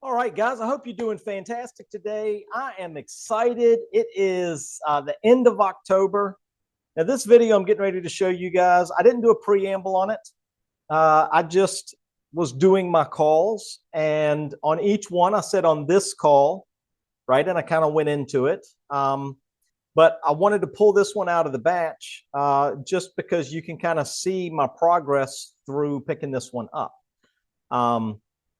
All right, guys, I hope you're doing fantastic today. I am excited. It is the end of October. Now, this video I'm getting ready to show you guys, I didn't do a preamble on it. I just was doing my calls, and on each one, I said on this call, right? And I kind of went into it. But I wanted to pull this one out of the batch just because you can kind of see my progress through picking this one up.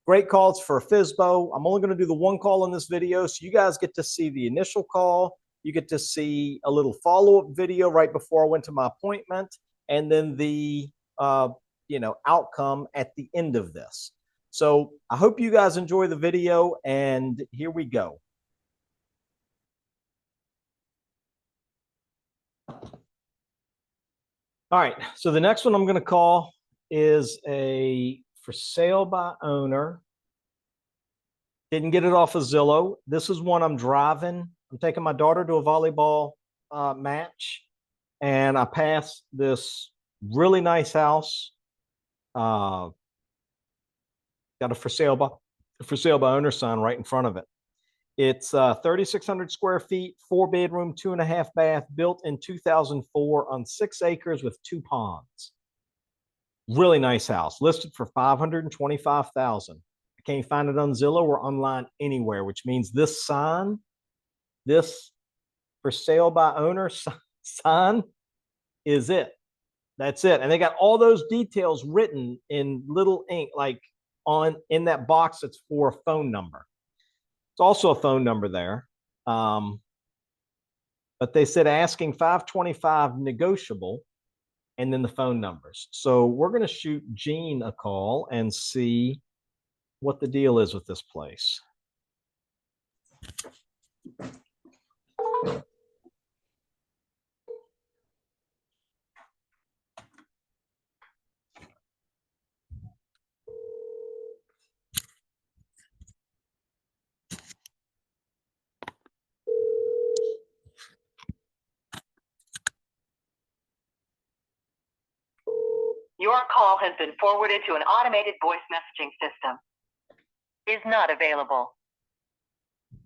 Great calls for FSBO. I'm only going to do the one call in this video, so you guys get to see the initial call. You get to see a little follow-up video right before I went to my appointment, and then the outcome at the end of this. So I hope you guys enjoy the video, and here we go. All right, so the next one I'm going to call is a for sale by owner. Didn't get it off of Zillow. This is one I'm driving. I'm taking my daughter to a volleyball match, and I passed this really nice house. Got a for sale by owner sign right in front of it. It's 3,600 square feet, 4-bedroom, 2.5 bath, built in 2004 on 6 acres with 2 ponds. Really nice house, listed for $525,000. I can't find it on Zillow or online anywhere, which means this sign, this for sale by owner sign is it. That's it. And they got all those details written in little ink, like in that box that's for a phone number. It's also a phone number there. But they said asking $525 negotiable, and then the phone numbers. So we're going to shoot Gene a call and see what the deal is with this place. Your call has been forwarded to an automated voice messaging system. Is not available.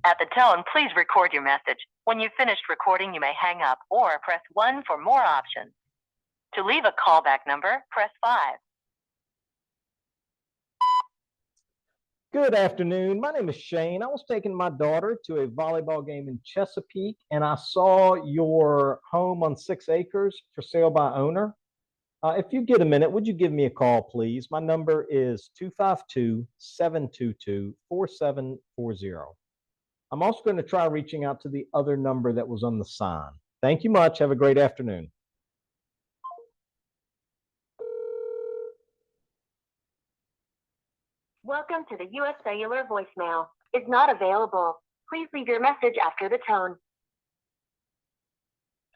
At the tone, please record your message. When you've finished recording, you may hang up or press 1 for more options. To leave a callback number, press 5. Good afternoon. My name is Shane. I was taking my daughter to a volleyball game in Chesapeake, and I saw your home on 6 acres for sale by owner. If you get a minute, would you give me a call, please? My number is 252-722-4740. I'm also going to try reaching out to the other number that was on the sign. Thank you much. Have a great afternoon. Welcome to the U.S. Cellular voicemail. Is not available. Please leave your message after the tone.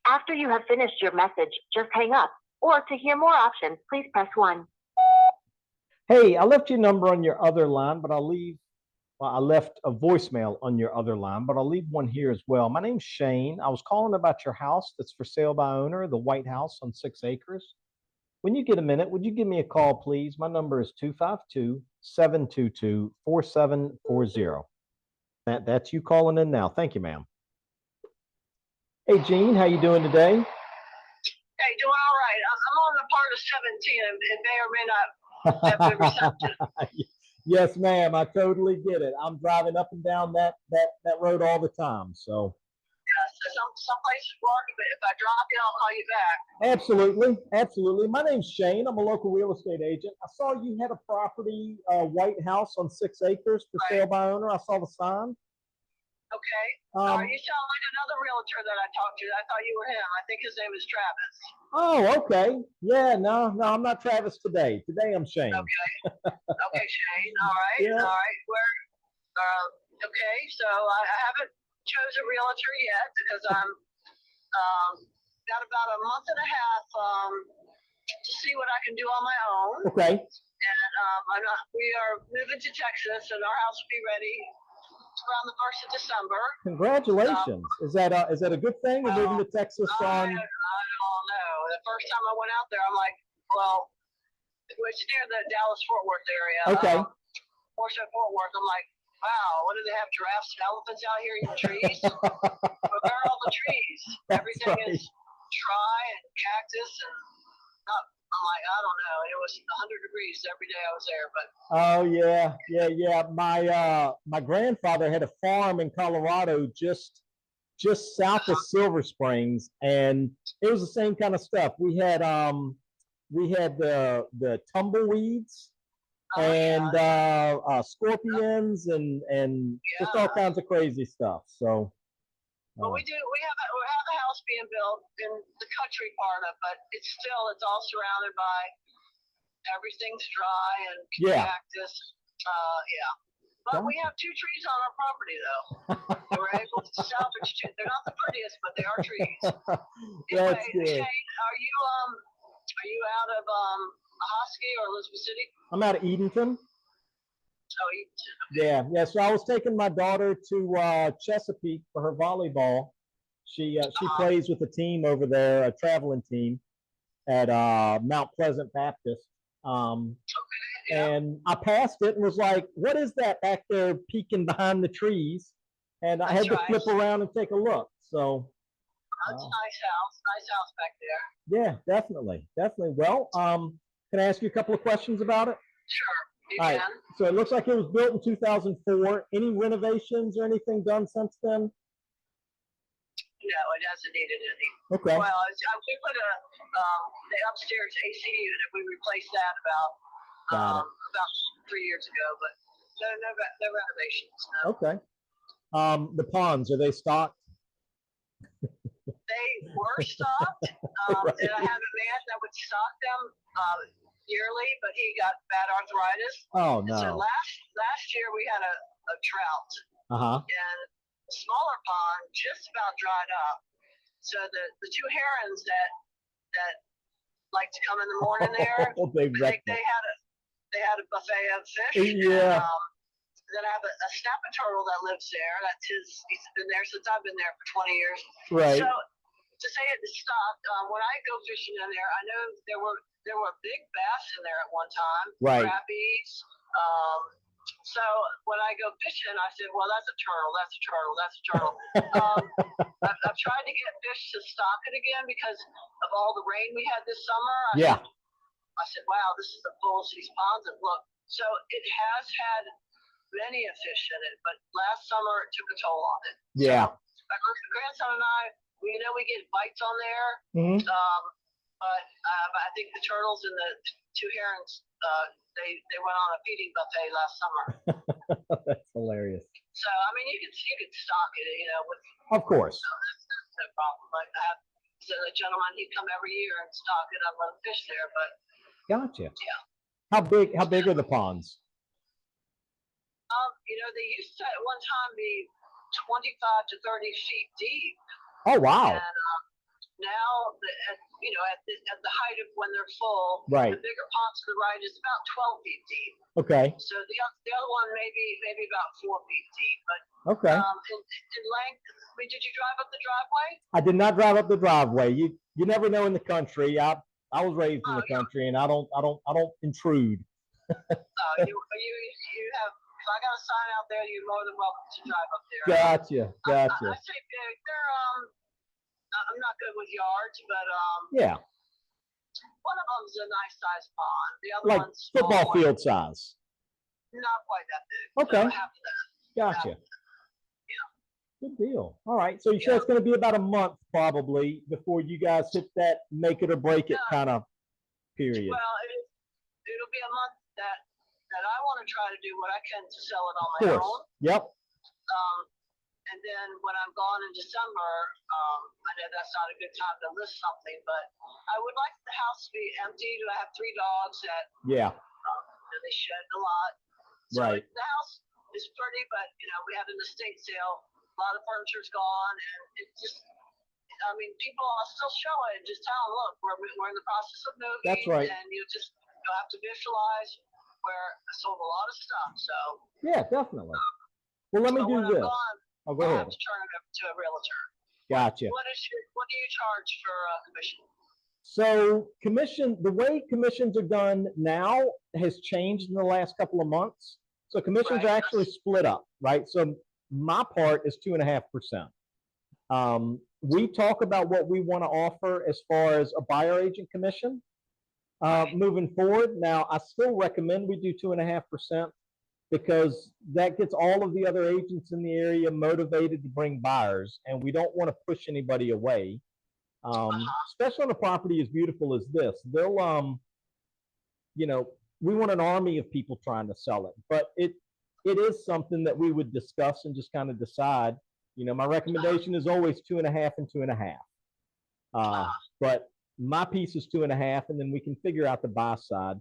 After you have finished your message, just hang up. Or to hear more options, please press 1. Hey, I left your number on your other line, but I left a voicemail on your other line, but I'll leave one here as well. My name's Shane. I was calling about your house that's for sale by owner, the White House on 6 acres. When you get a minute, would you give me a call, please? My number is 252-722-4740. That's you calling in now. Thank you, ma'am. Hey, Gene, how you doing today? Hey, doing all right. I'm on the part of 17 and may or may not have good reception. Yes, ma'am. I totally get it. I'm driving up and down that road all the time. So Yeah, so some places work, but if I drop you, I'll call you back. absolutely, absolutely. My name's Shane. I'm a local real estate agent. I saw you had a property, White House on 6 acres for sale by owner. I saw the sign. Okay. You sound like another realtor that I talked to. I thought you were him. I think his name is Travis. Oh, okay. Yeah, no, I'm not Travis today. Today I'm Shane. Okay. Okay, Shane. All right. Yeah. All right. Okay. So I haven't chose a realtor yet because I'm got about a month and a half to see what I can do on my own. Okay. And we are moving to Texas, and our house will be ready around the 1st of December. Congratulations. Is that a good thing? You're moving to Texas on? I don't know. The first time I went out there, I'm like, well, it's near the Dallas-Fort Worth area. Okay. Fort Worth. I'm like, wow, what do they have? Giraffes and elephants out here eating trees? But where are all the trees? Everything right. is dry and cactus and not. I'm like, I don't know. It was 100 degrees every day I was there, but Oh yeah. My grandfather had a farm in Colorado just south of Silver Springs, and it was the same kind of stuff. We had the tumbleweeds and scorpions and just all kinds of crazy stuff. So But we have a house being built in the country part of, but it's all surrounded by everything's dry and Yeah. cactus. Yeah. But we have 2 trees on our property though. And we're able to salvage 2. They're not the prettiest, but they are trees. That's Anyway, good. Shane, are you out of Hosky or Elizabeth City? I'm out of Edenton. Oh, Edenton. Yeah. So I was taking my daughter to Chesapeake for her volleyball. She plays with a team over there, a traveling team at Mount Pleasant Baptist. And I passed it and was like, "What is that back there peeking behind the trees?" And I had to flip around and take a look. So that's a nice house back there. Yeah, definitely. Well, can I ask you a couple of questions about it? Sure. All right. So it looks like it was built in 2004. Any renovations or anything done since then? No, it hasn't needed any. Okay. Well, we put the upstairs AC unit. We replaced that about 3 years ago, but no renovations. No. Okay. The ponds, are they stocked? They were stocked, Right. and I have a man that would stock them yearly, but he got bad arthritis. Oh And so no. last year we had a drought, and the smaller pond just about dried up. So the 2 herons that like to come in the morning there, they had a buffet of fish. Yeah. And, then I have a snapping turtle that lives there. He's been there since I've been there for 20 years. Right. So to say it stopped, when I go fishing in there, I know there were big bass in there at one time. Right. Crappies. So when I go fishing, I said, well, that's a turtle. That's a turtle. That's a turtle. I've tried to get fish to stock it again because of all the rain we had this summer. I said, wow, this is the fullest these ponds have looked. So it has had many a fish in it, but last summer it took a toll on it. Yeah. So my grandson and I, we get bites on there, but I think the turtles and the 2 herons, they went on a feeding buffet last summer. That's hilarious. So I mean, you can stock it, with. Of course. That's no problem. Like I have a gentleman, he'd come every year and stock it. I love fish there, but. Gotcha. Yeah. How big are the ponds? They used to at one time be 25 to 30 feet deep. Oh wow. And now, at the height of when they're full, right. The bigger pond to the right is about 12 feet deep. Okay. So the other one maybe about 4 feet deep. But okay. In length, did you drive up the driveway? I did not drive up the driveway. You never know in the country. I was raised in the country, and I don't intrude. You have. If I got a sign out there, you're more than welcome to drive up there. Gotcha. I say big. They're I'm not good with yards, but yeah. One of them's a nice sized pond. The other like one's football field size. Not quite that big. Okay. So gotcha. Yeah. Good deal. All right. So you said it's going to be about a month probably before you guys hit that make it or break it kind of period. Well, it'll be a month that I want to try to do what I can to sell it on my own. Yep. And then when I'm gone in December, I know that's not a good time to list something, but I would like the house to be empty. I have 3 dogs that they shed a lot. So right. The house is pretty, but we had an estate sale. A lot of furniture's gone, and it just. I mean, people will still show it and just tell them, look, we're in the process of moving. That's right. And you'll have to visualize where I sold a lot of stuff. So yeah, definitely. Well, let me do this. Go ahead. I have to turn it over to a realtor. Gotcha. What do you charge for commission? So the way commissions are done now has changed in the last couple of months. So commissions are actually split up, right? So my part is 2.5%. We talk about what we want to offer as far as a buyer agent commission moving forward. Now, I still recommend we do 2.5% because that gets all of the other agents in the area motivated to bring buyers, and we don't want to push anybody away. Especially on a property as beautiful as this. They'll, you know, we want an army of people trying to sell it, but it is something that we would discuss and just kind of decide. You know, my recommendation is always 2.5 and 2.5. But my piece is 2.5, and then we can figure out the buy side.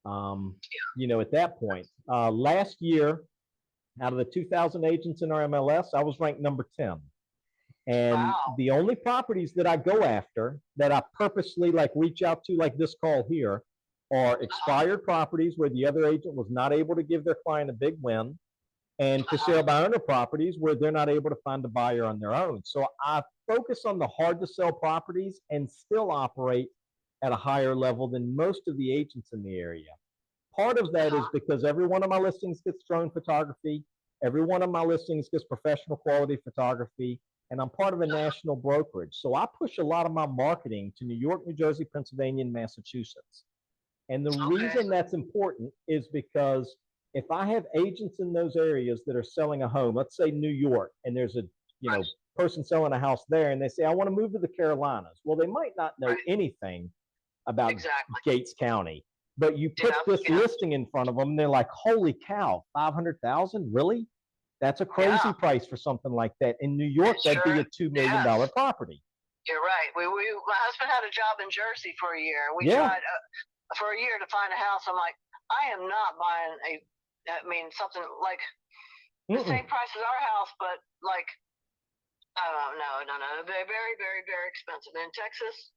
You know, at that point, last year, out of the 2,000 agents in our MLS, I was ranked number 10. And the only properties that I go after that I purposely like reach out to, like this call here, are expired properties where the other agent was not able to give their client a big win, and for sale by owner properties where they're not able to find a buyer on their own. So I focus on the hard to sell properties and still operate at a higher level than most of the agents in the area. Part of that is because every one of my listings gets drone photography. Every one of my listings gets professional quality photography, and I'm part of a national brokerage. So I push a lot of my marketing to New York, New Jersey, Pennsylvania, and Massachusetts. And the reason that's important is because if I have agents in those areas that are selling a home, let's say New York, and there's a person selling a house there, and they say, I want to move to the Carolinas. Well, they might not know anything about Gates County, but you put this listing in front of them, and they're like, holy cow, 500,000, really? That's a crazy price for something like that. In New York, that'd be a $2 million property. You're right. My husband had a job in Jersey for a year. We tried for a year to find a house. I'm like, I am not buying something like the same price as our house, but like, no, very, very, very, very expensive. In Texas,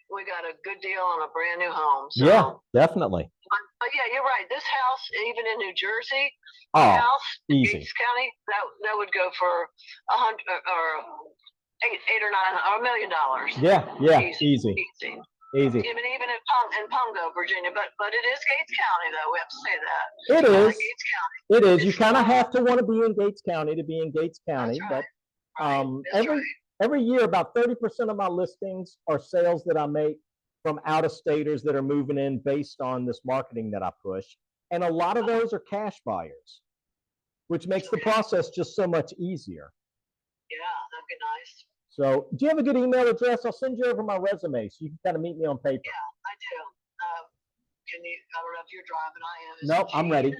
we got a good deal on a brand new home. So. Yeah, definitely. But yeah, you're right. This house, even in New Jersey, house in Gates County, that would go for $100 or $8 or $9 or $1 million. Yeah, easy. Even in Pungo, Virginia, but it is Gates County, though. We have to say that. It is. Gates County. It is. You kind of have to want to be in Gates County to be in Gates County. But every year, about 30% of my listings are sales that I make from out-of-staters that are moving in based on this marketing that I push, and a lot of those are cash buyers, which makes the process just so much easier. Yeah, that'd be nice. So, do you have a good email address? I'll send you over my resume so you can kind of meet me on paper. Yeah, I do. Can you? I don't know if you're driving. I am. Nope, I'm ready.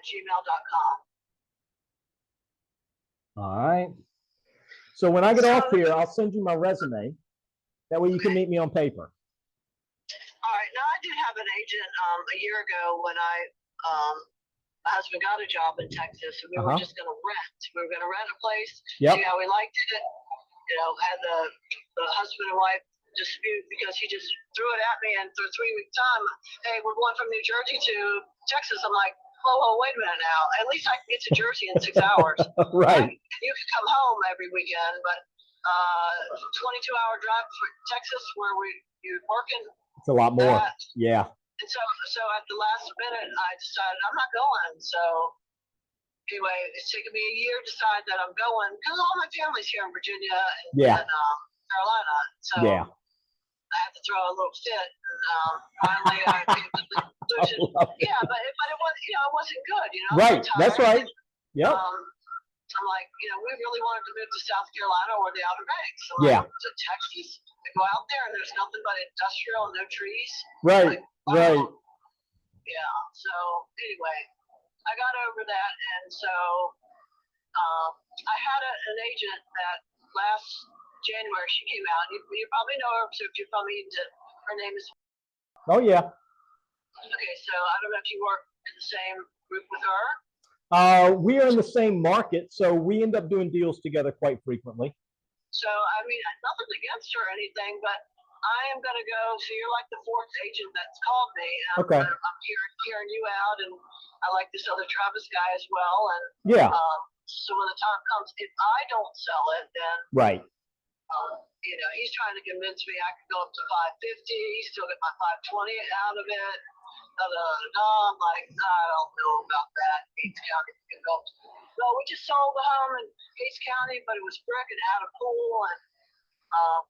@gmail.com. All right. So when I get off here, I'll send you my resume. That way you can meet me on paper. All right. Now I did have an agent a year ago when my husband got a job in Texas, and we were just going to rent. We were going to rent a place, see how we liked it. You know, had the husband and wife dispute because he just threw it at me, and for a 3-week time, hey, we're going from New Jersey to Texas. I'm like, whoa, wait a minute now. At least I can get to Jersey in 6 hours. Right. You can come home every weekend, but 22-hour drive for Texas where you're working. It's a lot more. Yeah. And so at the last minute, I decided I'm not going. So anyway, it's taken me a year to decide that I'm going because all my family's here in Virginia and Carolina. So I had to throw a little fit. And finally, I came to the conclusion. Yeah, but it was, it wasn't good. Right. That's right. Yep. I'm like, we really wanted to move to South Carolina or the Outer Banks. So like, to Texas, I go out there and there's nothing but industrial, no trees. Right. Like, wow. Right. Yeah. So anyway, I got over that, and so I had an agent that last January she came out. You probably know her, so if you're from Eden, her name is. Oh yeah. Okay, so I don't know if you work in the same group with her. We are in the same market, so we end up doing deals together quite frequently. So, I mean, nothing against her or anything, but I am going to go. So you're like the 4th agent that's called me. And I'm hearing you out, and I like this other Travis guy as well. And so when the time comes, if I don't sell it, then You know, he's trying to convince me I could go up to 550, still get my 520 out of it. I'm like, I don't know about that. Gates County can go. No, we just sold the home in Gates County, but it was brick and had a pool and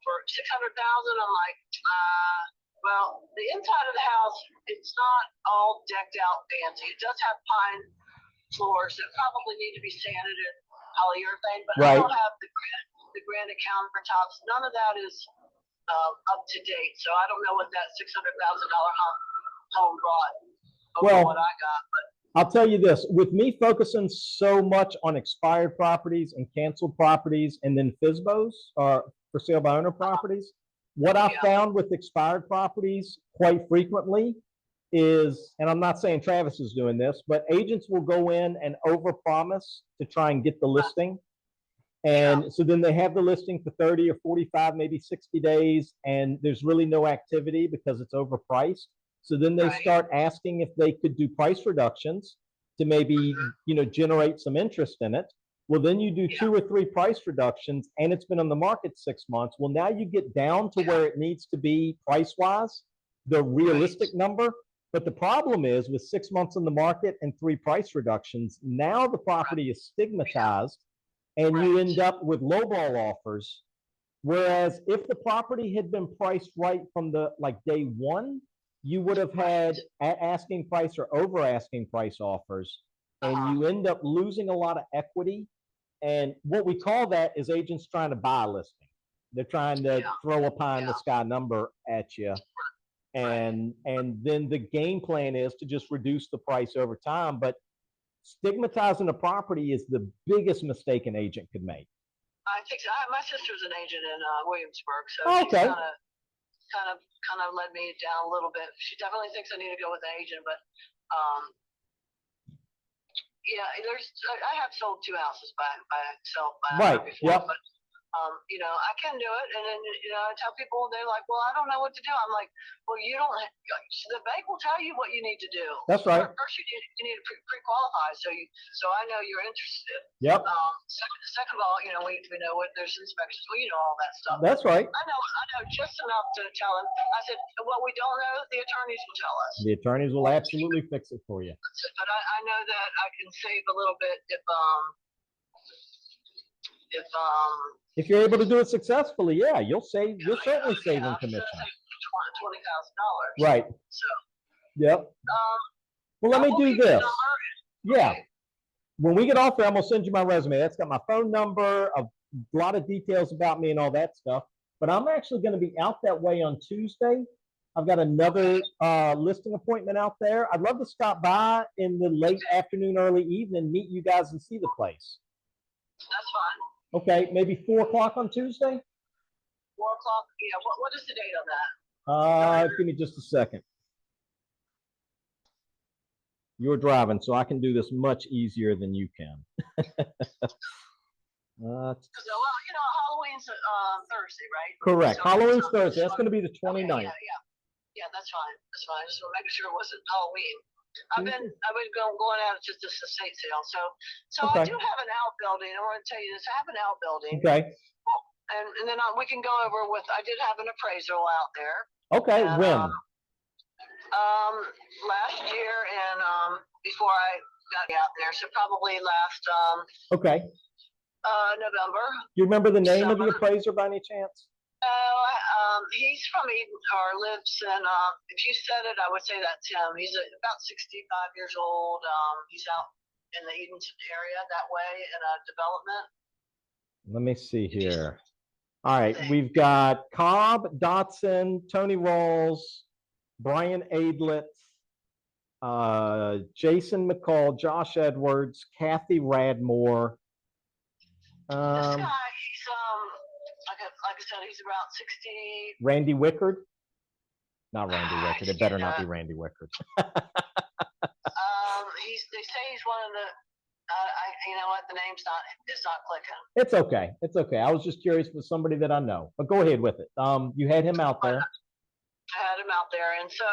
for 600,000. I'm like, well, the inside of the house, it's not all decked out fancy. It does have pine floors that probably need to be sanded and polyurethane, but I Right. don't have the granite countertops. None of that is up to date. So I don't know what that $600,000 home brought over Well, what I got. But I'll tell you this, with me focusing so much on expired properties and canceled properties and then FSBOs, or for sale by owner properties, what I Yeah. found with expired properties quite frequently is, and I'm not saying Travis is doing this, but agents will go in and overpromise to try and get the listing. And so then they have the listing for 30 or 45, maybe 60 days, and there's really no activity because it's overpriced. So then they Right. start asking if they could do price reductions to maybe, generate some interest in it. Well, then you do 2 or 3 price reductions and it's been on the market 6 months. Well, now you get down to where it needs to be price-wise, the realistic number. But the problem is with 6 months on the market and 3 price reductions, now the property is stigmatized and you end up with lowball offers. Whereas if the property had been priced right from the day one, you would have had at asking price or over asking price offers, and you end up losing a lot of equity. And what we call that is agents trying to buy a listing. They're trying to throw a pie in the sky number at you. And then the game plan is to just reduce the price over time. But stigmatizing a property is the biggest mistake an agent could make. I think so. My sister's an agent in Williamsburg, so Okay. she's kind of led me down a little bit. She definitely thinks I need to go with an agent, but yeah, I have sold 2 houses by myself. Right. Yep. But I can do it, and then I tell people, they're like, well, I don't know what to do. I'm like, well, you don't. The bank will tell you what you need to do. That's right. First, you need to pre-qualify, so I know you're interested. Yep. Second of all, we know what there's inspections. Well, all that stuff. That's right. I know just enough to tell them. I said, what we don't know, the attorneys will tell us. The attorneys will absolutely fix it for you. But I know that I can save a little bit if you're able to do it successfully, yeah, you'll certainly save on commission. $20,000. Right. So. Yep. Well, let me do this. Yeah. When we get off there, I'm gonna send you my resume. That's got my phone number, a lot of details about me and all that stuff. But I'm actually going to be out that way on Tuesday. I've got another listing appointment out there. I'd love to stop by in the late afternoon, early evening, meet you guys and see the place. That's fine. Okay, maybe 4 o'clock on Tuesday? 4 o'clock. Yeah. What is the date on that? Give me just a second. You're driving, so I can do this much easier than you can. Halloween's Thursday, right? Correct. So Halloween's Thursday. That's going to be the 29th. Okay, yeah, that's fine. That's fine. I just want to make sure it wasn't Halloween. I've been going out just a estate sale. So Okay. I do have an outbuilding. I want to tell you this. I have an outbuilding. Okay. And then we can go over with. I did have an appraisal out there. Okay. And, When? Last year and before I got out there, so probably last Okay. November. Do you remember the name of the appraiser by any chance? He's from Eden, or lives in. If you said it, I would say that's him. He's about 65 years old. He's out in the Edenton area that way in a development. Let me see here. All right, we've got Cobb, Dotson, Tony Rawls, Brian Adlet, Jason McCall, Josh Edwards, Kathy Radmore. This guy, he's like I said, he's about 60. Randy Wickard? Not Randy Wickard. It better not be Randy Wickard. They say he's one of the. You know what? The name's it's not clicking. It's okay. It's okay. I was just curious with somebody that I know. But go ahead with it. You had him out there. I had him out there, and so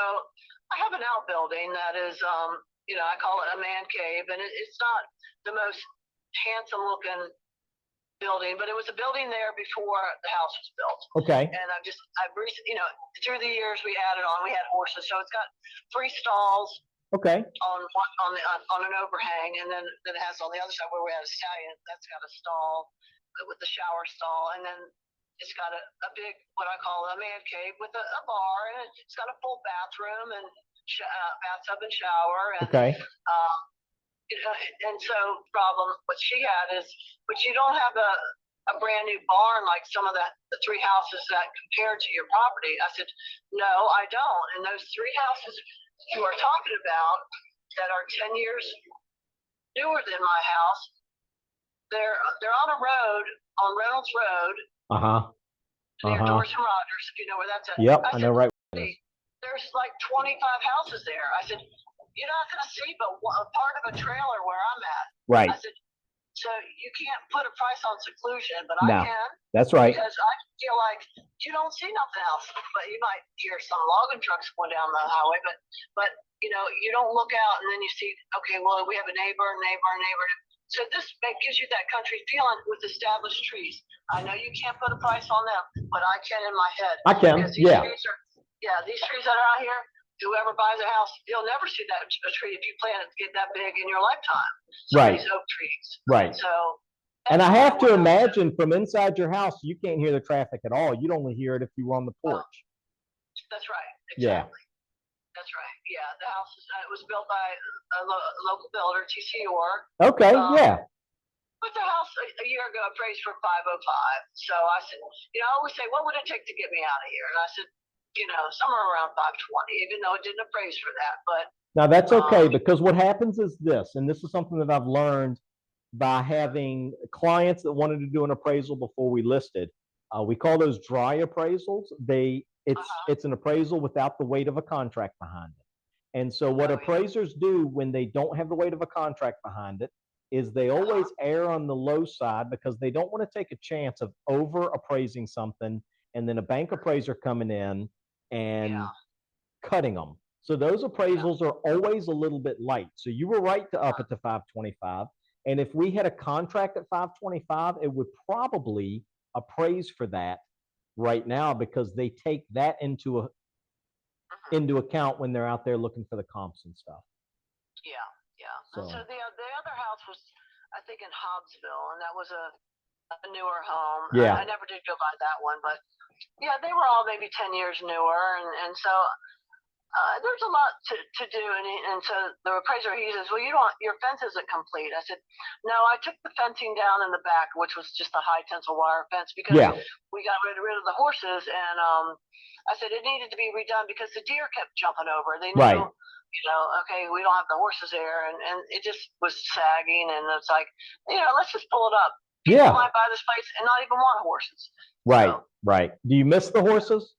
I have an outbuilding that is, I call it a man cave, and it's not the most handsome looking building, but it was a building there before the house was built. Okay. And I've recently, through the years we added on. We had horses, so it's got 3 stalls Okay. on an overhang, and then it has on the other side where we had a stallion. That's got a stall with the shower stall, and then it's got a big, what I call a man cave with a bar, and it's got a full bathroom and bathtub and shower. And Okay. and so problem what she had is, but you don't have a brand new barn like some of the 3 houses that compared to your property. I said, no, I don't. And those 3 houses you are talking about that are 10 years newer than my house, they're on a road, on Reynolds Road, near Dorsey Rogers, if you know where that's at. Yep, I know right where it is. There's like 25 houses there. I said, you're not going to see but a part of a trailer where I'm at. Right. I said, so you can't put a price on seclusion, but No. I can. That's right. Because I feel like you don't see nothing else, but you might hear some logging trucks going down the highway, but you don't look out and then you see, okay, well, we have a neighbor. So this gives you that country feeling with established trees. I know you can't put a price on them, but I can in my head. I can. Because these Yeah. these trees that are out here, whoever buys a house, you'll never see a tree if you plant it to get that big in your lifetime. So Right. these oak trees. Right. So. And I have to imagine from inside your house, you can't hear the traffic at all. You'd only hear it if you were on the porch. That's right. Yeah. Exactly. That's right. Yeah. The house it was built by a local builder, TC Orr. Okay. Yeah. But the house a year ago appraised for 505. So I said, I always say, what would it take to get me out of here? And I said, somewhere around 520, even though it didn't appraise for that. But Now that's okay, because what happens is this, and this is something that I've learned by having clients that wanted to do an appraisal before we listed. We call those dry appraisals. It's an appraisal without the weight of a contract behind it. And so what appraisers do when they don't have the weight of a contract behind it is they always err on the low side because they don't want to take a chance of over appraising something and then a bank appraiser coming in and cutting them. So those appraisals are always a little bit light. So you were right to up it to 525. And if we had a contract at 525, it would probably appraise for that right now because they take that into account when they're out there looking for the comps and stuff. Yeah. So, and so the other house was, I think, in Hobbsville, and that was a newer home. Yeah. I never did go by that one, but yeah, they were all maybe 10 years newer, and so there's a lot to do. And so the appraiser, he says, well, your fence isn't complete. I said, no, I took the fencing down in the back, which was just a high tensile wire fence because we got rid of the horses, and I said it needed to be redone because the deer kept jumping over. They knew. Okay, we don't have the horses there, and it just was sagging, and it's like, let's just pull it up. People might buy this place and not even want horses. Right, So, right. Do you miss the horses?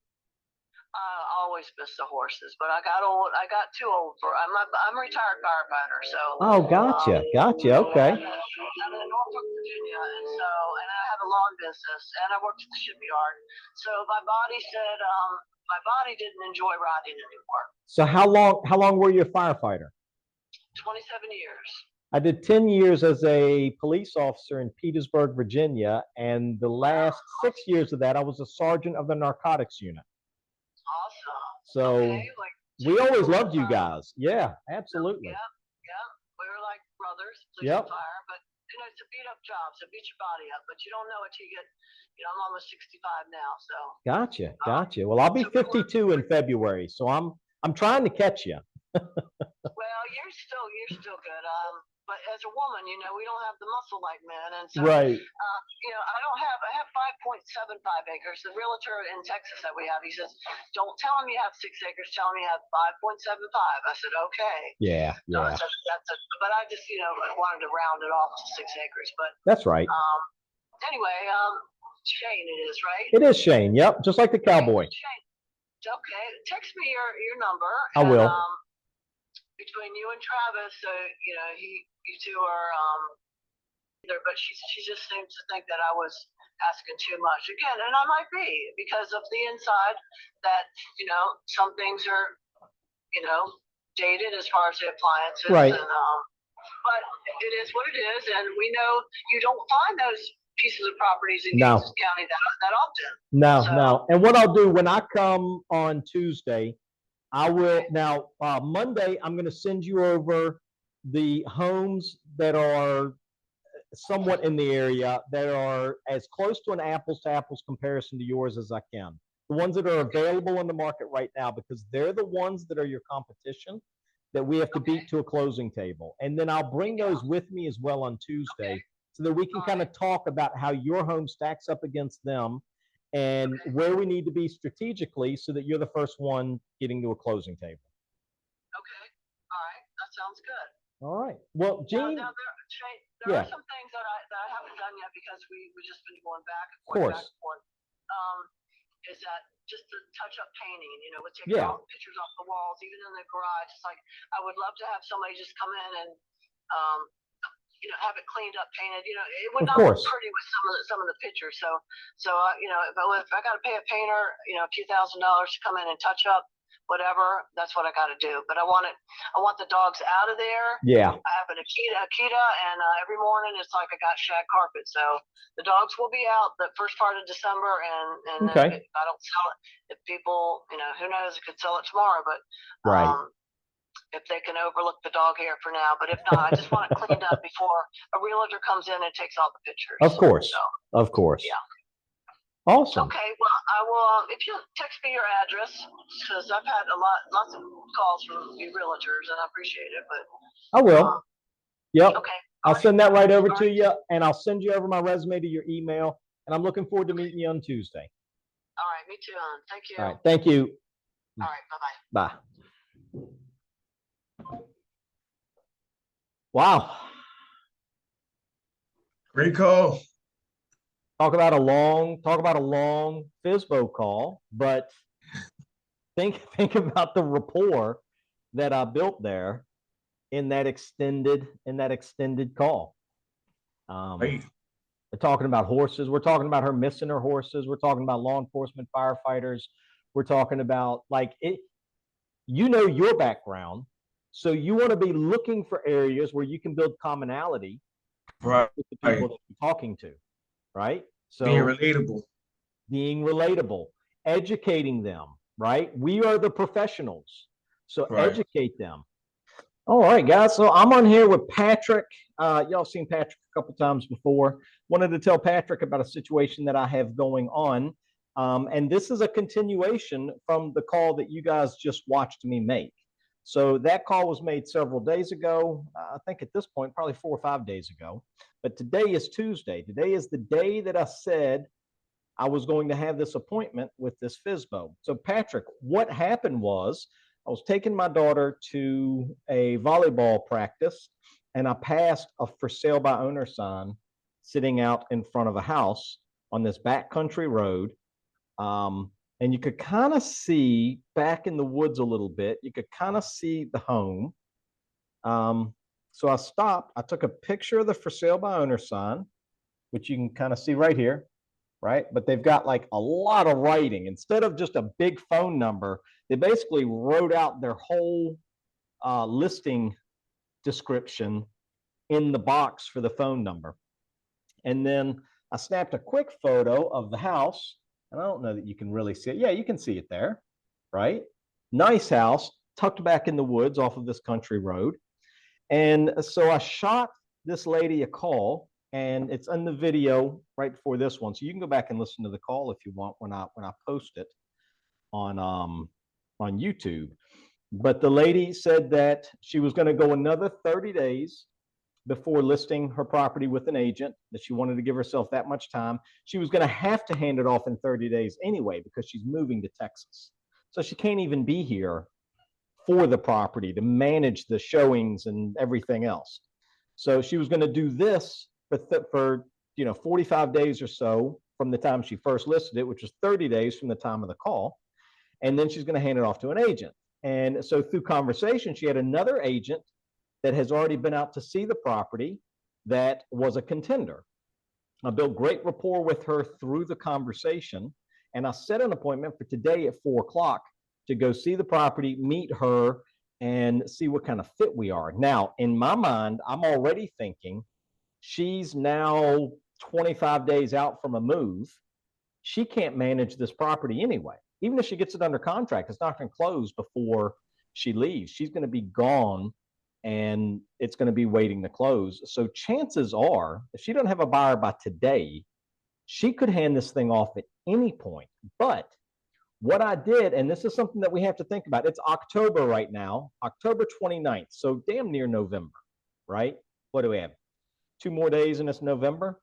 I always miss the horses, but I got old. I got too old for. I'm a retired firefighter, so. Oh, gotcha. Okay. I'm in Norfolk, Virginia, and I have a lawn business, and I worked at the shipyard. So my body said, my body didn't enjoy riding anymore. So how long were you a firefighter? 27 years. I did 10 years as a police officer in Petersburg, Virginia, and the last 6 years of that, I was a sergeant of the narcotics unit. Awesome. So we always loved you guys. Yeah, absolutely. Yeah. We were like brothers, police and fire, but it's a beat up job, so beat your body up, but you don't know it till you get, I'm almost 65 now, so. Gotcha. Well, I'll be 52 in February, so I'm trying to catch you. Well, you're still good. But as a woman, we don't have the muscle like men, and so right. I have 5.75 acres. The realtor in Texas that we have, he says, don't tell him you have 6 acres. Tell him you have 5.75. I said, okay. Yeah. But I just wanted to round it off to 6 acres. But that's right. Anyway, Shane, it is right. It is Shane. Yep, just like the cowboy. Shane. Okay, text me your number. I will. Between you and Travis, you two are there, but she just seems to think that I was asking too much again, and I might be because of the inside that some things are dated as far as the appliances, right? And, but it is what it is, and we know you don't find those pieces of properties in No. Kansas County that often. No, So- no. And what I'll do when I come on Tuesday, I will now Monday, I'm going to send you over the homes that are somewhat in the area that are as close to an apples to apples comparison to yours as I can. The ones that are available on the market right now, because they're the ones that are your competition that we have to beat to a closing table. And then I'll bring those with me as well on Tuesday so that we can kind of talk about how your home stacks up against them and where we need to be strategically so that you're the first one getting to a closing table. Okay. All right. That sounds good. All right. Well, Gene. Now there are some things that I haven't done yet because we've just been going back and forth, back and forth. Is that just the touch-up painting? You know, with taking all the pictures off the walls, even in the garage. It's like I would love to have somebody just come in and you know, have it cleaned up, painted. You know, it would not look pretty with some of the pictures. So you know, if I got to pay a painter, you know, a few $1,000s to come in and touch up whatever, that's what I got to do. But I want the dogs out of there. Yeah. I have an Akita, and every morning it's like I got shag carpet. So the dogs will be out the first part of December, and then if I don't sell it, if people, you know, who knows, it could sell it tomorrow, but if they can overlook the dog hair for now. But if not, I just want it cleaned up before a realtor comes in and takes all the pictures. Of course. Of course. Yeah. Awesome. Okay, well, I will, if you text me your address, because I've had lots of calls from you realtors, and I appreciate it, but. I will. Yep. Okay. I'll send that right over to you, and I'll send you over my resume to your email, and I'm looking forward to meeting you on Tuesday. All right, me too, hon. Thank you. All right, thank you. All right, bye-bye. Bye. Wow. Great call. Talk about a long FSBO call, but think about the rapport that I built there in that extended call. Right. We're talking about horses. We're talking about her missing her horses. We're talking about law enforcement, firefighters. We're talking about like it. You know your background, so you want to be looking for areas where you can build commonality with the people that you're talking to, right? So being relatable, educating them, right? We are the professionals, so educate them. All right, guys. So I'm on here with Patrick. Y'all seen Patrick a couple times before. Wanted to tell Patrick about a situation that I have going on. And this is a continuation from the call that you guys just watched me make. So that call was made several days ago. I think at this point, probably 4 or 5 days ago. But today is Tuesday. Today is the day that I said I was going to have this appointment with this FSBO. So Patrick, what happened was I was taking my daughter to a volleyball practice, and I passed a for sale by owner sign sitting out in front of a house on this backcountry road. And you could kind of see back in the woods a little bit. You could kind of see the home. So I stopped. I took a picture of the for sale by owner sign, which you can kind of see right here, right? But they've got like a lot of writing. Instead of just a big phone number, they basically wrote out their whole listing description in the box for the phone number. And then I snapped a quick photo of the house. And I don't know that you can really see it. Yeah, you can see it there, right? Nice house, tucked back in the woods off of this country road. And so I shot this lady a call, and it's in the video right before this one. So you can go back and listen to the call if you want when I post it on YouTube. But the lady said that she was going to go another 30 days before listing her property with an agent, that she wanted to give herself that much time. She was going to have to hand it off in 30 days anyway, because she's moving to Texas. So she can't even be here for the property to manage the showings and everything else. So she was going to do this for 45 days or so from the time she first listed it, which was 30 days from the time of the call. And then she's going to hand it off to an agent. And so through conversation, she had another agent that has already been out to see the property that was a contender. I built great rapport with her through the conversation, and I set an appointment for today at 4 o'clock to go see the property, meet her, and see what kind of fit we are. Now, in my mind, I'm already thinking she's now 25 days out from a move, she can't manage this property anyway. Even if she gets it under contract, it's not going to close before she leaves. She's going to be gone and it's going to be waiting to close. So chances are, if she doesn't have a buyer by today, she could hand this thing off at any point. But what I did, and this is something that we have to think about, it's October right now, October 29th, so damn near November, right? What do we have? 2 more days and it's November.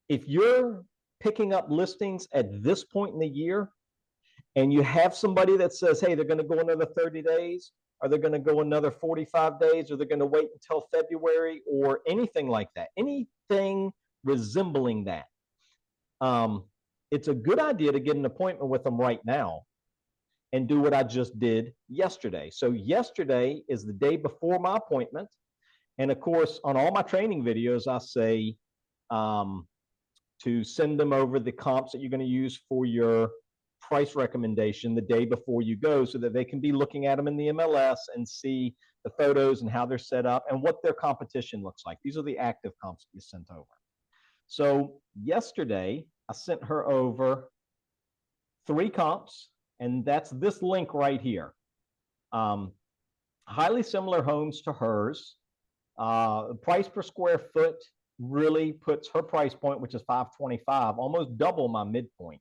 If you're picking up listings at this point in the year and you have somebody that says, hey, they're going to go another 30 days, or they're going to go another 45 days, or they're going to wait until February, or anything like that, anything resembling that, it's a good idea to get an appointment with them right now and do what I just did yesterday. So yesterday is the day before my appointment. And of course, on all my training videos, I say to send them over the comps that you're going to use for your price recommendation the day before you go, so that they can be looking at them in the MLS and see the photos and how they're set up and what their competition looks like. These are the active comps that you sent over. So yesterday, I sent her over 3 comps, and that's this link right here. Highly similar homes to hers. Price per square foot really puts her price point, which is $525, almost double my midpoint,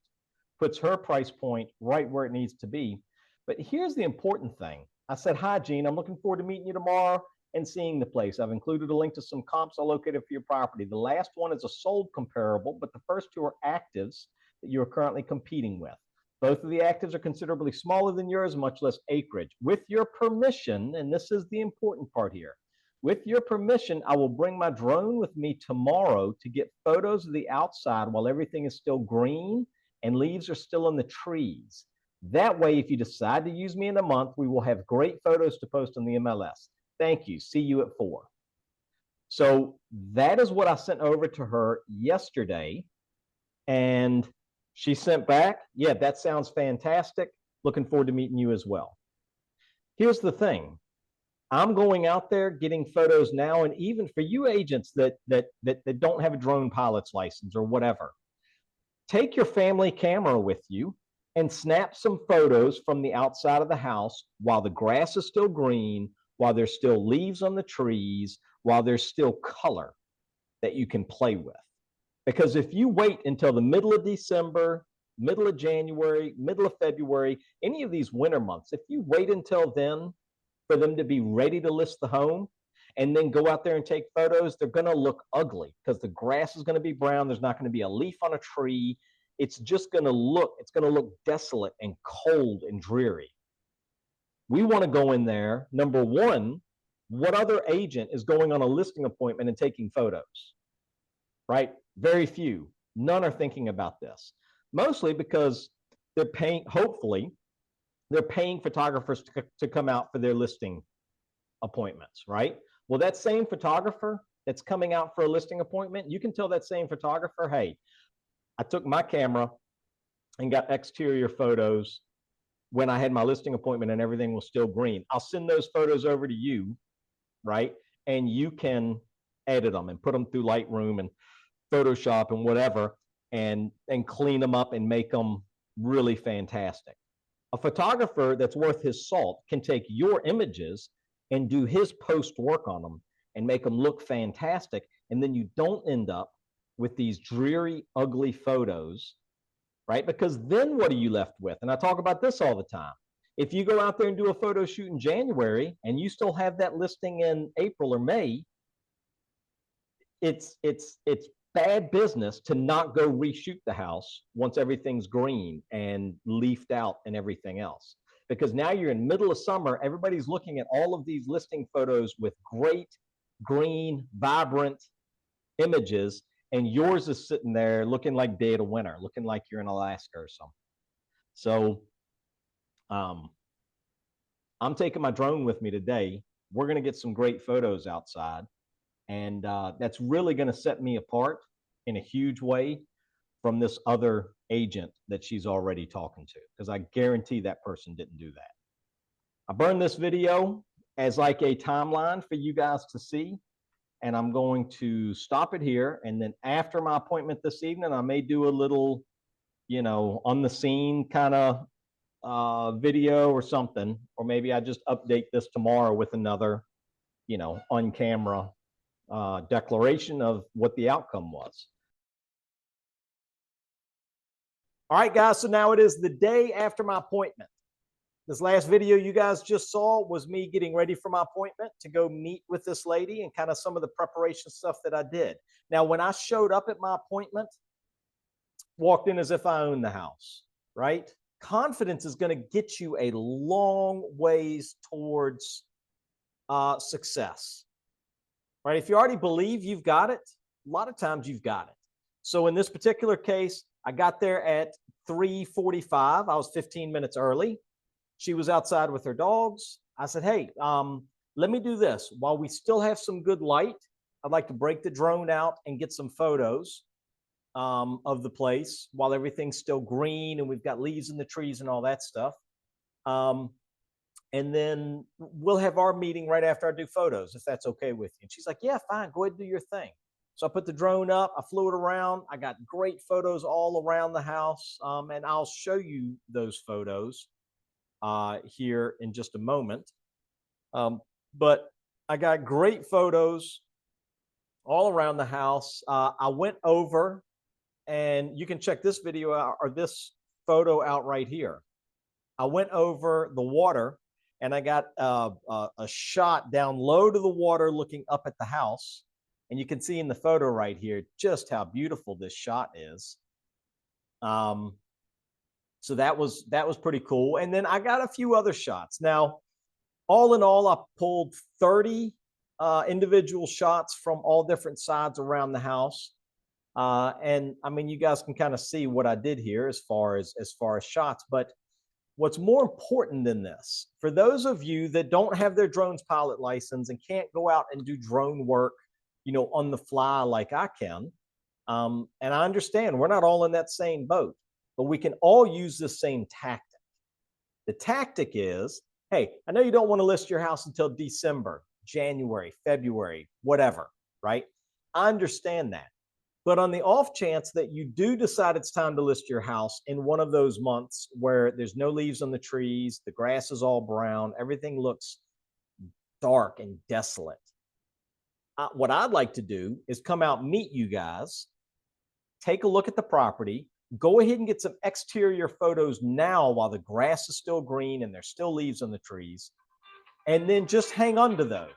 puts her price point right where it needs to be. But here's the important thing. I said, hi, Gene, I'm looking forward to meeting you tomorrow and seeing the place. I've included a link to some comps I located for your property. The last one is a sold comparable, but the first 2 are actives that you're currently competing with. Both of the actives are considerably smaller than yours, much less acreage. With your permission, and this is the important part here, with your permission, I will bring my drone with me tomorrow to get photos of the outside while everything is still green and leaves are still in the trees. That way, if you decide to use me in a month, we will have great photos to post on the MLS. Thank you. See you at 4. So that is what I sent over to her yesterday. And she sent back, yeah, that sounds fantastic. Looking forward to meeting you as well. Here's the thing. I'm going out there getting photos now, and even for you agents that don't have a drone pilot's license or whatever, take your family camera with you and snap some photos from the outside of the house while the grass is still green, while there's still leaves on the trees, while there's still color that you can play with. Because if you wait until the middle of December, middle of January, middle of February, any of these winter months, if you wait until then for them to be ready to list the home and then go out there and take photos, they're going to look ugly because the grass is going to be brown. There's not going to be a leaf on a tree. It's just going to look, it's going to look desolate and cold and dreary. We want to go in there. Number one, what other agent is going on a listing appointment and taking photos? Right? Very few. None are thinking about this. Mostly because they're paying, hopefully, they're paying photographers to come out for their listing appointments, right? Well, that same photographer that's coming out for a listing appointment, you can tell that same photographer, hey, I took my camera and got exterior photos when I had my listing appointment and everything was still green. I'll send those photos over to you, right? And you can edit them and put them through Lightroom and Photoshop and whatever, and clean them up and make them really fantastic. A photographer that's worth his salt can take your images and do his post work on them and make them look fantastic. And then you don't end up with these dreary, ugly photos, right? Because then what are you left with? And I talk about this all the time. If you go out there and do a photo shoot in January and you still have that listing in April or May, it's bad business to not go reshoot the house once everything's green and leafed out and everything else. Because now you're in middle of summer, everybody's looking at all of these listing photos with great, green, vibrant images, and yours is sitting there looking like dead of winter, looking like you're in Alaska or something. So I'm taking my drone with me today. We're going to get some great photos outside. And that's really going to set me apart in a huge way from this other agent that she's already talking to, because I guarantee that person didn't do that. I burned this video as like a timeline for you guys to see. and I'm going to stop it here. And then after my appointment this evening, I may do a little, on the scene kind of video or something, or maybe I just update this tomorrow with another, on camera declaration of what the outcome was. All right, guys, so now it is the day after my appointment. This last video you guys just saw was me getting ready for my appointment to go meet with this lady and kind of some of the preparation stuff that I did. Now, when I showed up at my appointment, walked in as if I owned the house, right? Confidence is going to get you a long ways towards success, right? If you already believe you've got it, a lot of times you've got it. So in this particular case, I got there at 3:45. I was 15 minutes early. She was outside with her dogs. I said, hey, let me do this. While we still have some good light, I'd like to break the drone out and get some photos of the place while everything's still green and we've got leaves in the trees and all that stuff. And then we'll have our meeting right after I do photos, if that's okay with you. And she's like, yeah, fine, go ahead and do your thing. So I put the drone up, I flew it around. I got great photos all around the house. And I'll show you those photos here in just a moment. But I got great photos all around the house. I went over, and you can check this video out, or this photo out right here. I went over the water, and I got a shot down low to the water looking up at the house. And you can see in the photo right here just how beautiful this shot is. So that was pretty cool. And then I got a few other shots. Now, all in all, I pulled 30 individual shots from all different sides around the house. And I mean, you guys can kind of see what I did here as far as shots. But what's more important than this, for those of you that don't have their drone's pilot license and can't go out and do drone work, on the fly like I can, and I understand we're not all in that same boat, but we can all use the same tactic. The tactic is, hey, I know you don't want to list your house until December, January, February, whatever, right? I understand that. But on the off chance that you do decide it's time to list your house in one of those months where there's no leaves on the trees, the grass is all brown, everything looks dark and desolate, what I'd like to do is come out, meet you guys, take a look at the property, go ahead and get some exterior photos now while the grass is still green and there's still leaves on the trees, and then just hang on to those.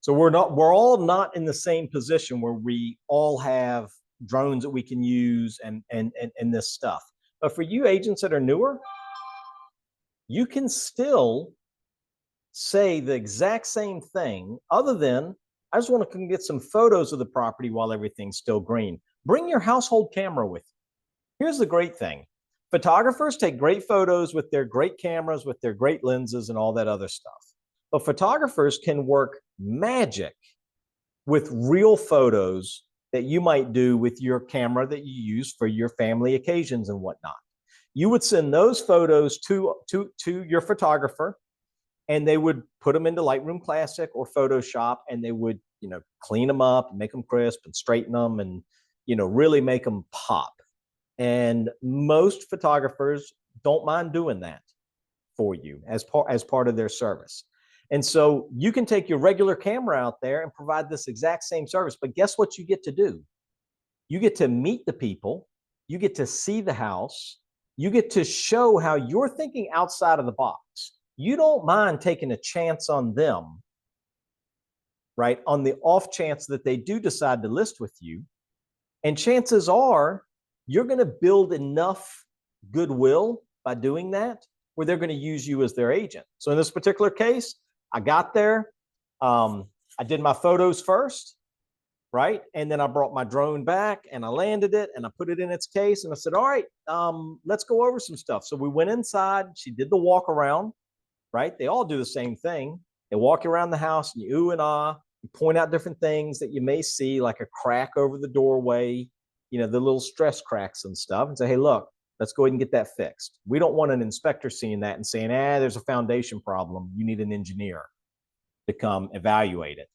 So we're all not in the same position where we all have drones that we can use and this stuff. But for you agents that are newer, you can still say the exact same thing, other than, I just want to come get some photos of the property while everything's still green. Bring your household camera with you. Here's the great thing. Photographers take great photos with their great cameras, with their great lenses and all that other stuff. But photographers can work magic with real photos that you might do with your camera that you use for your family occasions and whatnot. You would send those photos to your photographer, and they would put them into Lightroom Classic or Photoshop, and they would, clean them up and make them crisp and straighten them and, really make them pop. And most photographers don't mind doing that for you as part of their service. And so you can take your regular camera out there and provide this exact same service. But guess what you get to do? You get to meet the people. You get to see the house. You get to show how you're thinking outside of the box. You don't mind taking a chance on them, right? On the off chance that they do decide to list with you. And chances are you're going to build enough goodwill by doing that where they're going to use you as their agent. So in this particular case, I got there. I did my photos first, right? And then I brought my drone back and I landed it and I put it in its case. And I said, all right, let's go over some stuff. So we went inside. She did the walk around. Right? They all do the same thing. They walk around the house and you ooh and ah, you point out different things that you may see, like a crack over the doorway, the little stress cracks and stuff, and say, hey, look, let's go ahead and get that fixed. We don't want an inspector seeing that and saying, there's a foundation problem. You need an engineer. to come evaluate it.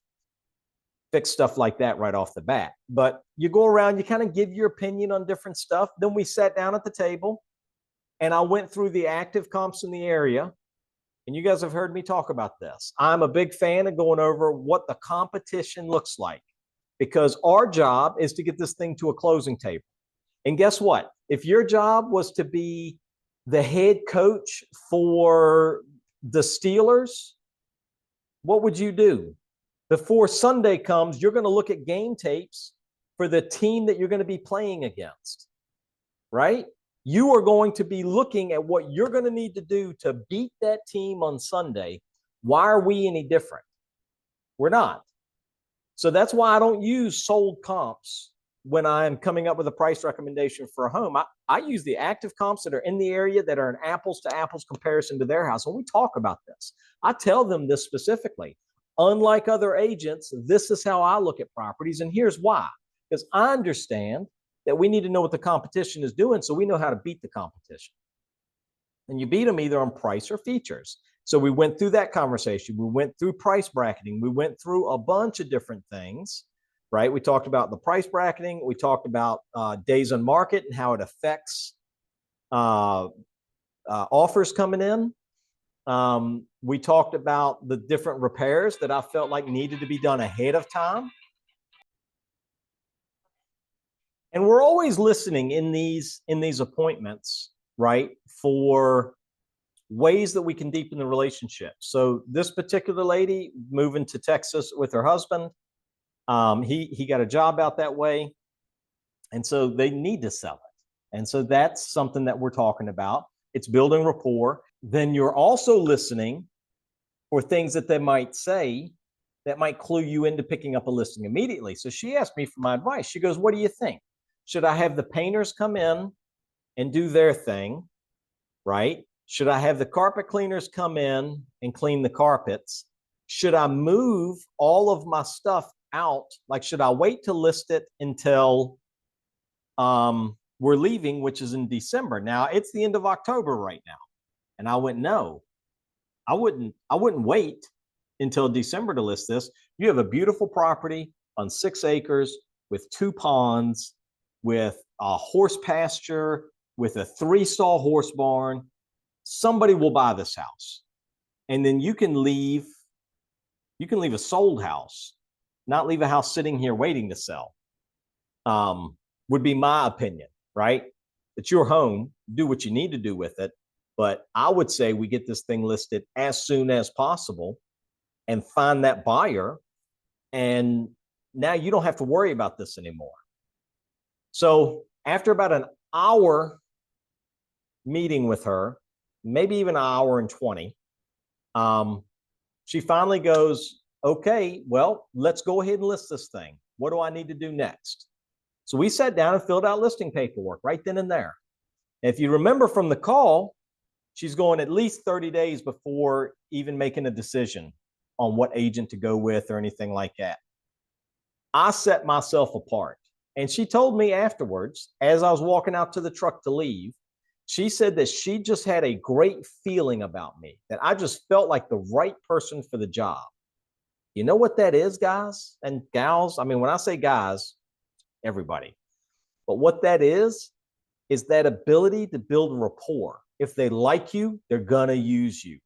Fix stuff like that right off the bat. But you go around, you kind of give your opinion on different stuff. Then we sat down at the table and I went through the active comps in the area. And you guys have heard me talk about this. I'm a big fan of going over what the competition looks like, because our job is to get this thing to a closing table. And guess what? If your job was to be the head coach for the Steelers, what would you do? Before Sunday comes, you're going to look at game tapes for the team that you're going to be playing against, right? You are going to be looking at what you're going to need to do to beat that team on Sunday. Why are we any different? We're not. So that's why I don't use sold comps when I'm coming up with a price recommendation for a home. I use the active comps that are in the area that are an apples to apples comparison to their house. When we talk about this, I tell them this specifically. Unlike other agents, this is how I look at properties, and here's why. Because I understand that we need to know what the competition is doing so we know how to beat the competition. And you beat them either on price or features. So we went through that conversation. We went through price bracketing. We went through a bunch of different things, right? We talked about the price bracketing. We talked about days on market and how it affects offers coming in. We talked about the different repairs that I felt like needed to be done ahead of time. And we're always listening in these appointments, right, for ways that we can deepen the relationship. So this particular lady moving to Texas with her husband, he got a job out that way, and so they need to sell it. And so that's something that we're talking about. It's building rapport. Then you're also listening for things that they might say that might clue you into picking up a listing immediately. So she asked me for my advice. She goes, what do you think? Should I have the painters come in and do their thing, right? Should I have the carpet cleaners come in and clean the carpets? Should I move all of my stuff out? Like, should I wait to list it until we're leaving, which is in December? Now, it's the end of October right now. And I went, no, I wouldn't wait until December to list this. You have a beautiful property on 6 acres with 2 ponds, with a horse pasture, with a 3-stall horse barn. Somebody will buy this house. And then you can leave a sold house, not leave a house sitting here waiting to sell. Would be my opinion, right? It's your home, do what you need to do with it. But I would say we get this thing listed as soon as possible and find that buyer. And now you don't have to worry about this anymore. So after about an hour meeting with her, maybe even an hour and 20, she finally goes, okay, well, let's go ahead and list this thing. What do I need to do next? So we sat down and filled out listing paperwork right then and there. If you remember from the call, she's going at least 30 days before even making a decision on what agent to go with or anything like that. I set myself apart. And she told me afterwards, as I was walking out to the truck to leave, she said that she just had a great feeling about me, that I just felt like the right person for the job. You know what that is, guys and gals? I mean, when I say guys, everybody. But what that is that ability to build rapport. If they like you, they're going to use you,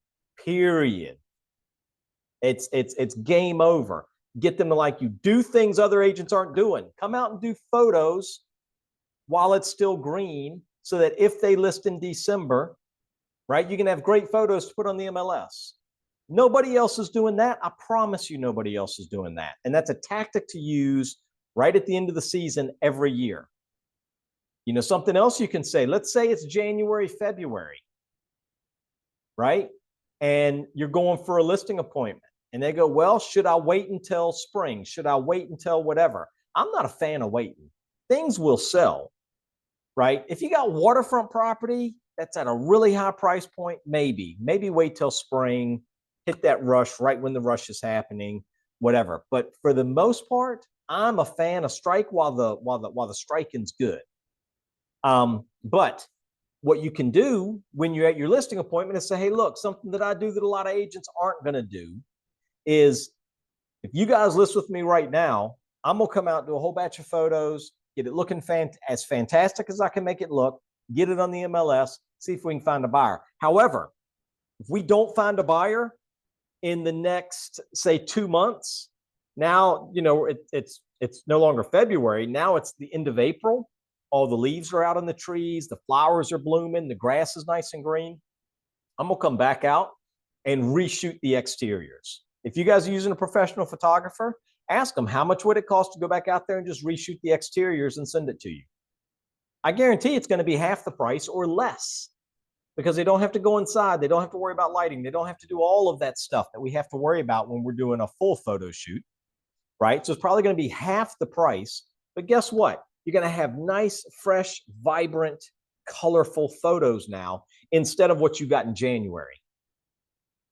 period. It's game over. Get them to like you. Do things other agents aren't doing. Come out and do photos while it's still green so that if they list in December, right, you can have great photos to put on the MLS. Nobody else is doing that. I promise you nobody else is doing that. And that's a tactic to use right at the end of the season every year. You know, something else you can say, let's say it's January, February, right? And you're going for a listing appointment. And they go, well, should I wait until spring? Should I wait until whatever? I'm not a fan of waiting. Things will sell, right? If you got waterfront property that's at a really high price point, maybe wait till spring, hit that rush right when the rush is happening, whatever. But for the most part, I'm a fan of strike while the striking's good. But what you can do when you're at your listing appointment is say, hey, look, something that I do that a lot of agents aren't going to do is if you guys list with me right now, I'm going to come out and do a whole batch of photos, get it looking as fantastic as I can make it look, get it on the MLS, see if we can find a buyer. However, if we don't find a buyer in the next, say, 2 months, now, you know, it's no longer February. Now it's the end of April. All the leaves are out on the trees. The flowers are blooming. The grass is nice and green. I'm going to come back out and reshoot the exteriors. If you guys are using a professional photographer, ask them how much would it cost to go back out there and just reshoot the exteriors and send it to you. I guarantee it's going to be half the price or less because they don't have to go inside. They don't have to worry about lighting. They don't have to do all of that stuff that we have to worry about when we're doing a full photo shoot, right? So it's probably going to be half the price. But guess what? You're going to have nice, fresh, vibrant, colorful photos now instead of what you got in January.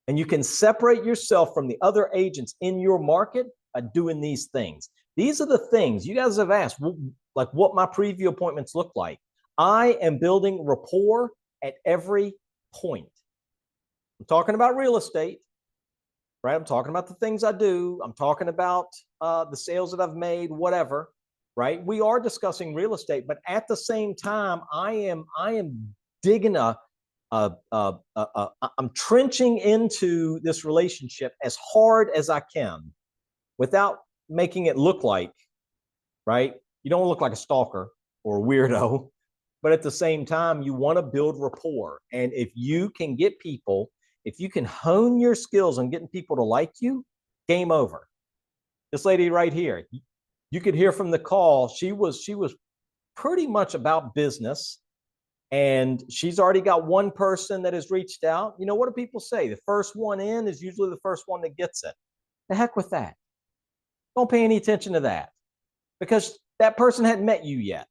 And you can separate yourself from the other agents in your market by doing these things. These are the things you guys have asked, like what my preview appointments look like. I am building rapport at every point. I'm talking about real estate, right? I'm talking about the things I do. I'm talking about the sales that I've made, whatever, right? We are discussing real estate, but at the same time, I am digging I'm trenching into this relationship as hard as I can without making it look like, right? You don't look like a stalker or a weirdo, but at the same time, you want to build rapport. And if you can get people, if you can hone your skills on getting people to like you, game over. This lady right here, you could hear from the call, she was pretty much about business. And she's already got one person that has reached out. You know, what do people say? The first one in is usually the first one that gets it. The heck with that. Don't pay any attention to that because that person hadn't met you yet.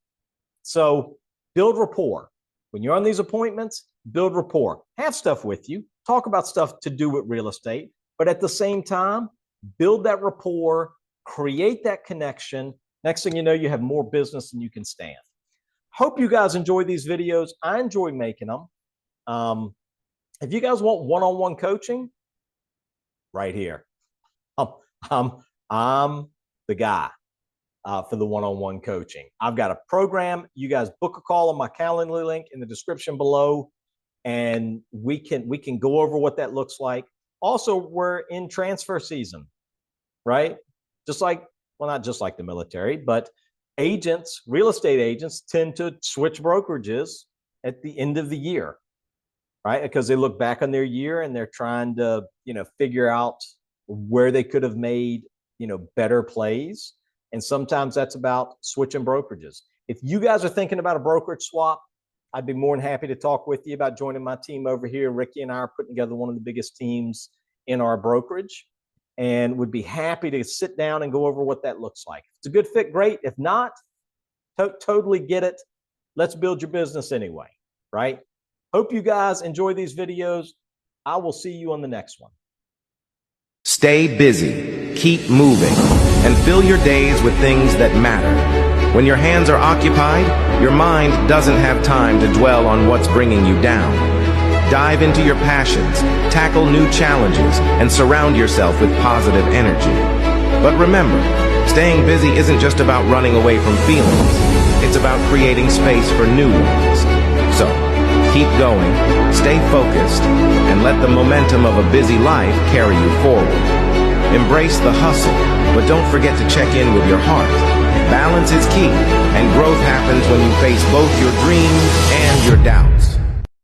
So build rapport. When you're on these appointments, build rapport. Have stuff with you. Talk about stuff to do with real estate. But at the same time, build that rapport, create that connection. Next thing you know, you have more business than you can stand. Hope you guys enjoy these videos. I enjoy making them. If you guys want one-on-one coaching, right here. I'm the guy for the one-on-one coaching. I've got a program. You guys book a call on my Calendly link in the description below, and we can go over what that looks like. Also, we're in transfer season, right? Just like, well, not just like the military, but agents, real estate agents tend to switch brokerages at the end of the year, right? Because they look back on their year and they're trying to, you know, figure out where they could have made, you know, better plays. And sometimes that's about switching brokerages. If you guys are thinking about a brokerage swap, I'd be more than happy to talk with you about joining my team over here. Ricky and I are putting together one of the biggest teams in our brokerage, and would be happy to sit down and go over what that looks like. If it's a good fit, great. If not, totally get it. Let's build your business anyway, right? Hope you guys enjoy these videos. I will see you on the next one. Stay busy, keep moving, and fill your days with things that matter. When your hands are occupied, your mind doesn't have time to dwell on what's bringing you down. Dive into your passions, tackle new challenges, and surround yourself with positive energy. But remember, staying busy isn't just about running away from feelings. It's about creating space for new ones. So, keep going, stay focused, and let the momentum of a busy life carry you forward. Embrace the hustle, but don't forget to check in with your heart. Balance is key, and growth happens when you face both your dreams and your doubts.